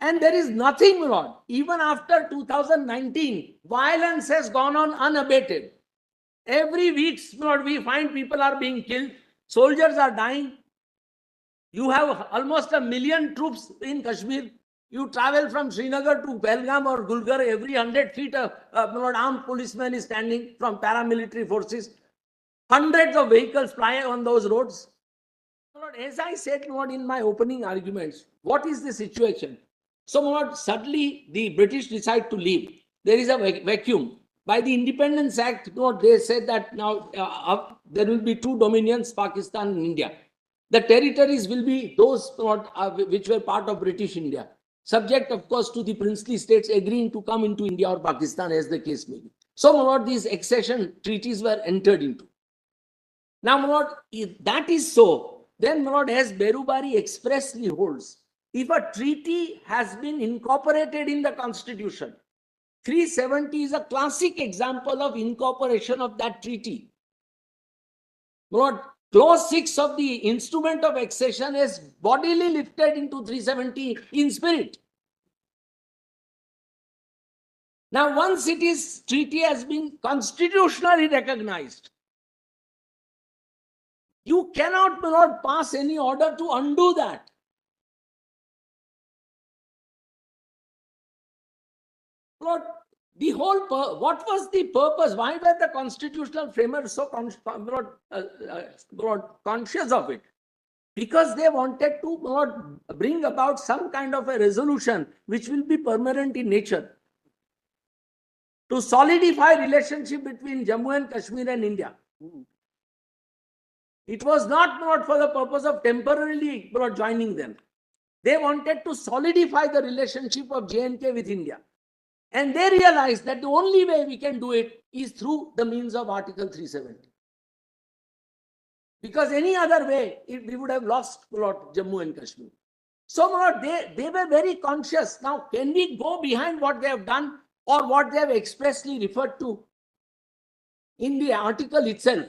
And there is nothing, my lord. Even after 2019, violence has gone on unabated. Every week, my lord, we find people are being killed, soldiers are dying. You have almost 1 million troops in Kashmir. You travel from Srinagar to Pahalgam or Gulgar, every 100 feet, a armed policeman is standing from paramilitary forces. Hundreds of vehicles fly on those roads. Lord, as I said, Lord, in my opening arguments, what is the situation? So, Lord, suddenly the British decide to leave. There is a vacuum. By the Independence Act, Lord, they said that now there will be two dominions, Pakistan and India. The territories will be those which were part of British India, subject, of course, to the princely states agreeing to come into India or Pakistan, as the case may be. So, Lord, these accession treaties were entered into. Now, my lord, if that is so, then, my lord, as Berubari expressly holds, if a treaty has been incorporated in the constitution, 370 is a classic example of incorporation of that treaty. My lord, clause 6 of the instrument of accession is bodily lifted into 370 in spirit. Now, once it is, treaty has been constitutionally recognized, you cannot, my lord, pass any order to undo that. Lord, the whole, what was the purpose? Why were the constitutional framers so conscious of it? Because they wanted to bring about some kind of a resolution which will be permanent in nature, to solidify relationship between Jammu and Kashmir and India. It was not for the purpose of temporarily joining them. They wanted to solidify the relationship of J&K with India. And they realized that the only way we can do it is through the means of Article 370. Because any other way, we would have lost Jammu and Kashmir. So, they were very conscious. Now, can we go behind what they have done or what they have expressly referred to in the article itself?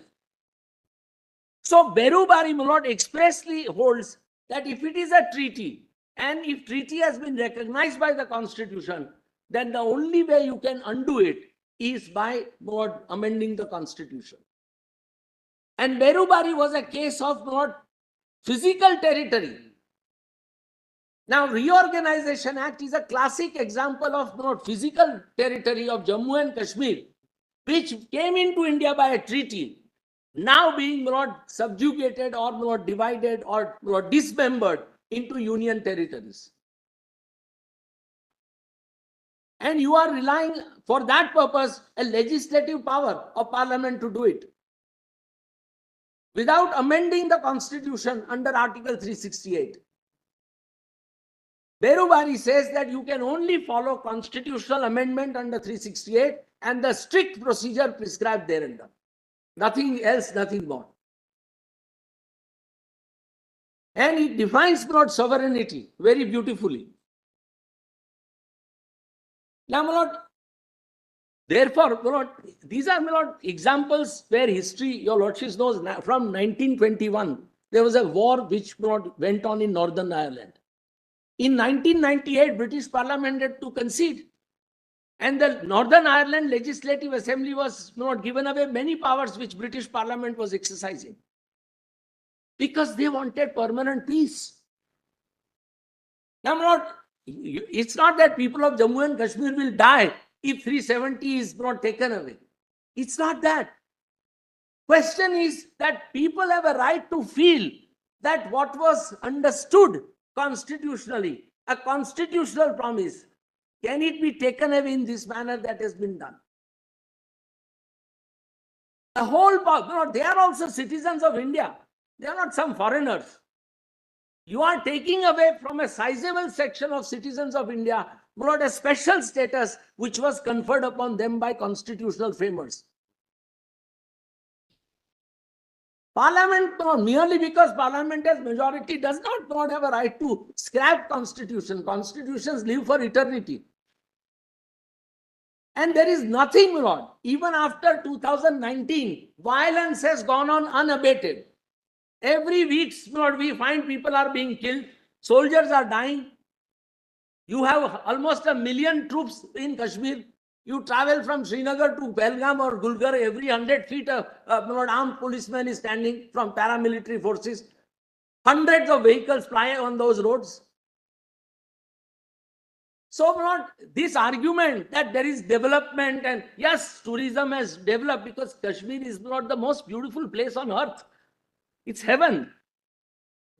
So, Berubari, my lord, expressly holds that if it is a treaty, and if treaty has been recognized by the Constitution, then the only way you can undo it is by amending the Constitution. And Berubari was a case of physical territory. Now, Reorganization Act is a classic example of physical territory of Jammu and Kashmir, which came into India by a treaty, now being subjugated or divided or dismembered into union territories. And you are relying for that purpose a legislative power of parliament to do it without amending the constitution under Article 368. Berubari says that you can only follow constitutional amendment under 368 and the strict procedure prescribed thereunder. Nothing else, nothing more. And it defines sovereignty very beautifully. Now, my lord, therefore, my lord, these are, my lord, examples where history, your lordship knows, from 1921, there was a war which went on in Northern Ireland. In 1998, British Parliament had to concede. And the Northern Ireland Legislative Assembly was given away many powers which British Parliament was exercising. Because they wanted permanent peace. Now, my lord, it's not that people of Jammu and Kashmir will die if 370 is not taken away. It's not that. Question is that people have a right to feel that what was understood constitutionally, a constitutional promise, can it be taken away in this manner that has been done? The whole, they are also citizens of India. They are not some foreigners. You are taking away from a sizable section of citizens of India a special status which was conferred upon them by constitutional framers. Parliament, merely because Parliament has majority, does not have a right to scrap constitution. Constitutions live for eternity. And there is nothing, my lord, even after 2019, violence has gone on unabated. Every week, we find people are being killed, soldiers are dying. You have almost 1 million troops in Kashmir. You travel from Srinagar to Pahalgam or Gulgar, every 100 feet an armed policeman is standing from paramilitary forces. Hundreds of vehicles fly on those roads. So not this argument that there is development, and yes, tourism has developed because Kashmir is not the most beautiful place on earth. It's heaven.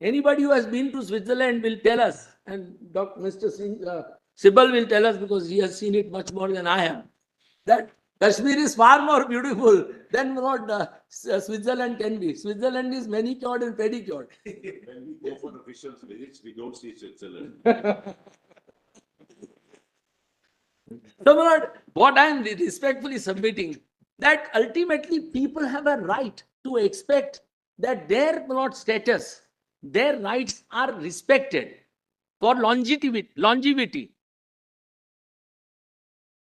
Anybody who has been to Switzerland will tell us, and Mr. Sibal will tell us because he has seen it much more than I have, that Kashmir is far more beautiful than what Switzerland can be. Switzerland is manicured and pedicured. When we go for officials' visits, we don't see Switzerland. So, what I am respectfully submitting, that ultimately people have a right to expect that their status, their rights are respected for longevity.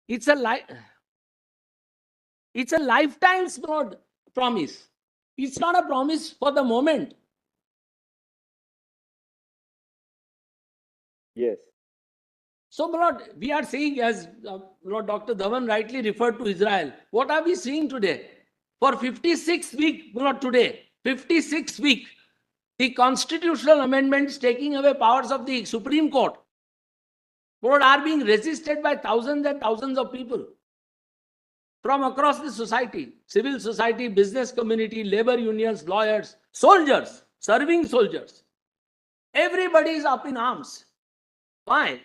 It's a lifetime's promise. It's not a promise for the moment. Yes. So, we are seeing, as Dr. Dhawan rightly referred to Israel, what are we seeing today? For 56 weeks, today, 56 weeks, the constitutional amendments taking away powers of the Supreme Court are being resisted by thousands and thousands of people from across the society, civil society, business community, labor unions, lawyers, soldiers, serving soldiers. Everybody is up in arms. Why?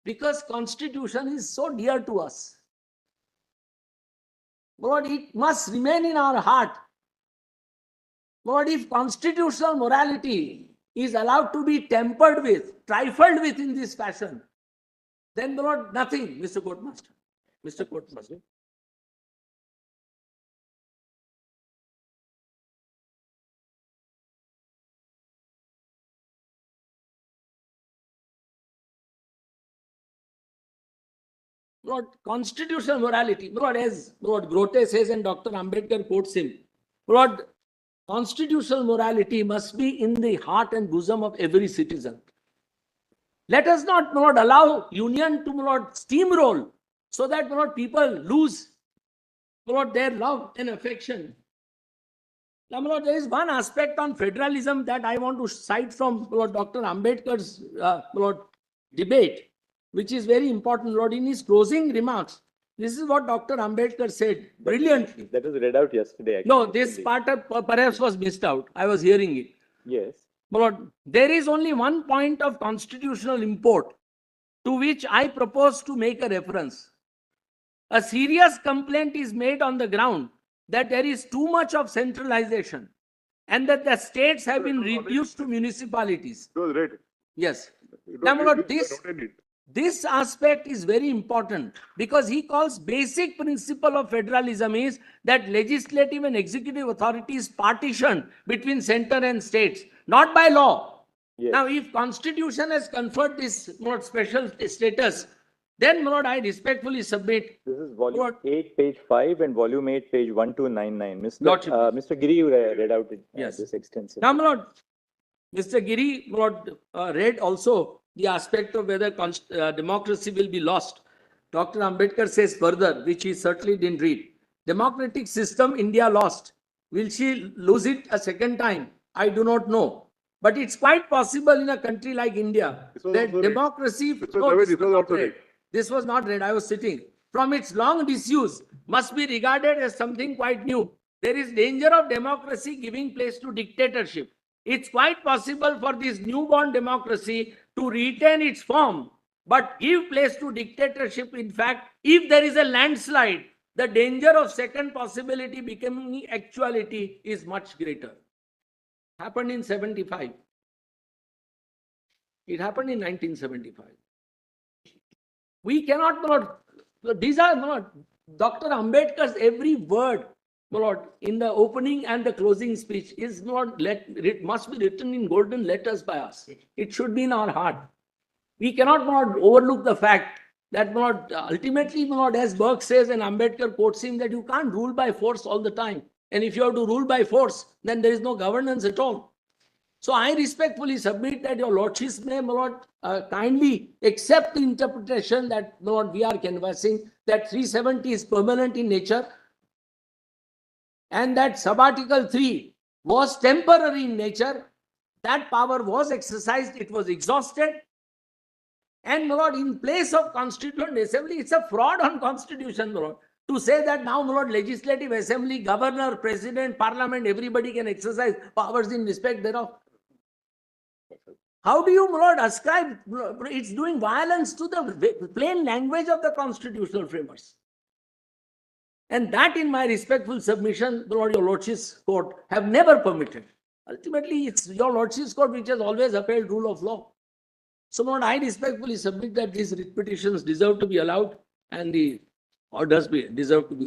Because Constitution is so dear to us. It must remain in our heart. If constitutional morality is allowed to be tempered with, trifled with in this fashion, then nothing, Mr. Courtmaster. Mr. Courtmaster. Constitutional morality, as Grote says and Dr. Ambedkar quotes him, constitutional morality must be in the heart and bosom of every citizen. Let us not allow union to steamroll so that people lose their love and affection. Now, there is one aspect on federalism that I want to cite from Dr. Ambedkar's debate, which is very important. In his closing remarks, this is what Dr. Ambedkar said brilliantly. That was read out yesterday. Actually. No, this part perhaps was missed out. I was hearing it. Yes. But there is only one point of constitutional import to which I propose to make a reference. A serious complaint is made on the ground that there is too much of centralization and that the states have been reduced to municipalities. It was read. Yes. Now, this aspect is very important because he calls basic principle of federalism is that legislative and executive authority is partitioned between center and states, not by law. Yes. Now, if Constitution has conferred this special status, then I respectfully submit. This is volume 8, page 5 and volume 8, page 1299. Mr. Giri read out this extensive. Now, Mr. Giri read also the aspect of whether democracy will be lost. Dr. Ambedkar says further, which he certainly didn't read. Democratic system India lost. Will she lose it a second time? I do not know. But it's quite possible in a country like India that democracy... This was not read. I was sitting. From its long disuse, must be regarded as something quite new. There is danger of democracy giving place to dictatorship. It's quite possible for this newborn democracy to retain its form, but give place to dictatorship. In fact, if there is a landslide, the danger of second possibility becoming actuality is much greater. Happened in 75. It happened in 1975. We cannot, these are not, Dr. Ambedkar's every word in the opening and the closing speech is it must be written in golden letters by us. It should be in our heart. We cannot overlook the fact that ultimately, as Burke says and Ambedkar quotes him, that you can't rule by force all the time. And if you have to rule by force, then there is no governance at all. So I respectfully submit that your lordships may, my lord, kindly accept the interpretation that, my lord, we are canvassing, that 370 is permanent in nature and that sub-article 3 was temporary in nature. That power was exercised, it was exhausted. And, my lord, in place of Constituent Assembly, it's a fraud on Constitution, my lord, to say that now, my lord, Legislative Assembly, Governor, President, Parliament, everybody can exercise powers in respect thereof. How do you, my lord, ascribe? It's doing violence to the plain language of the constitutional framers. And that, in my respectful submission, my lord, your lordship's court have never permitted. Ultimately, it's your lordship's court which has always upheld rule of law. So, my lord, I respectfully submit that these petitions deserve to be allowed and the orders deserve to be.